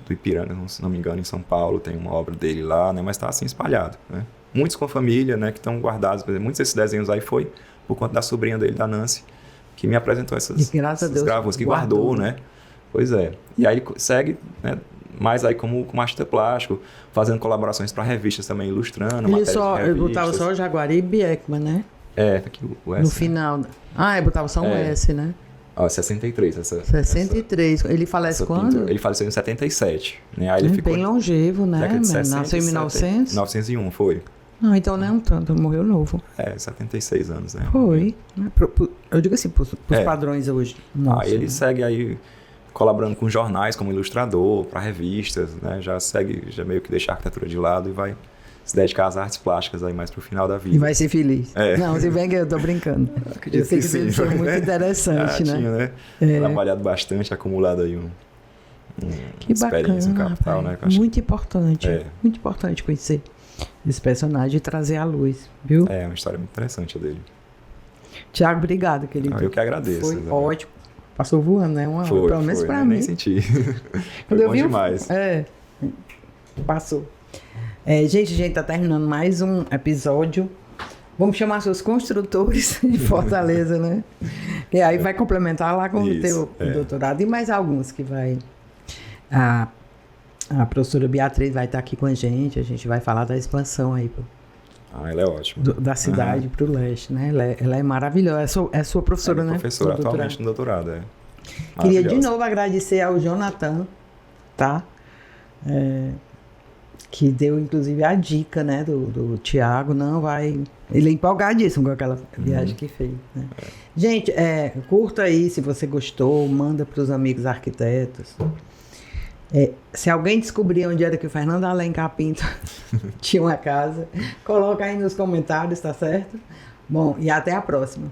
S1: do Ipiranga, se não me engano, em São Paulo, tem uma obra dele lá, né? Mas está assim espalhado, né? Muitos com a família, né? Que estão guardados, por exemplo, muitos desses desenhos aí foi por conta da sobrinha dele, da Nancy, que me apresentou essas gravuras, que guardou, né? Pois é. E aí ele segue, né? Mais aí como artista plástico, fazendo colaborações para revistas também, ilustrando
S2: ele botava só Jaguaribe e Ekman, né?
S1: Aqui o S.
S2: No final. Botava só um S, né?
S1: 63.
S2: 63. Ele falece quando?
S1: Ele faleceu em 77. Né? Aí ele ficou
S2: bem longevo, né?
S1: 60,
S2: Nasceu em 1900?
S1: 1901, foi.
S2: Não, então não é um tanto, morreu novo.
S1: 76 anos, né?
S2: Foi. Eu digo assim, pros padrões hoje. Nossa,
S1: aí ele segue aí colaborando com jornais como ilustrador, para revistas, né? Já meio que deixa a arquitetura de lado e vai se dedicar às artes plásticas aí mais pro final da vida.
S2: E vai ser feliz. Não, se bem que eu tô brincando. Eu sei que deve ser muito interessante, né?
S1: Tinha, né? Trabalhado bastante, acumulado aí
S2: que
S1: experiência,
S2: bacana,
S1: capital,
S2: rapaz.
S1: né?
S2: Muito importante. Muito importante conhecer esse personagem e trazer à luz, viu?
S1: É uma história muito interessante a dele.
S2: Tiago, obrigado, querido.
S1: Eu que agradeço.
S2: Foi ótimo. Passou voando, né? Pelo menos pra mim.
S1: Nem senti. Foi bom demais.
S2: Passou. Gente, a gente tá terminando mais um episódio. Vamos chamar seus construtores de Fortaleza, né? E aí vai complementar lá com o teu doutorado. E mais alguns que vai... A professora Beatriz vai estar aqui com a gente vai falar da expansão aí.
S1: Ela é ótima.
S2: Da cidade para o leste, né? Ela é maravilhosa. É sua professora, né?
S1: Professora atualmente no doutorado,
S2: Queria de novo agradecer ao Jonathan, tá? Que deu, inclusive, a dica, né, do Tiago. Ele é empolgadíssimo com aquela viagem que fez, né? Gente, curta aí se você gostou, manda para os amigos arquitetos. Se alguém descobrir onde era que o Fernando Alencar Pinto tinha uma casa, coloca aí nos comentários, tá certo? Bom, e até a próxima.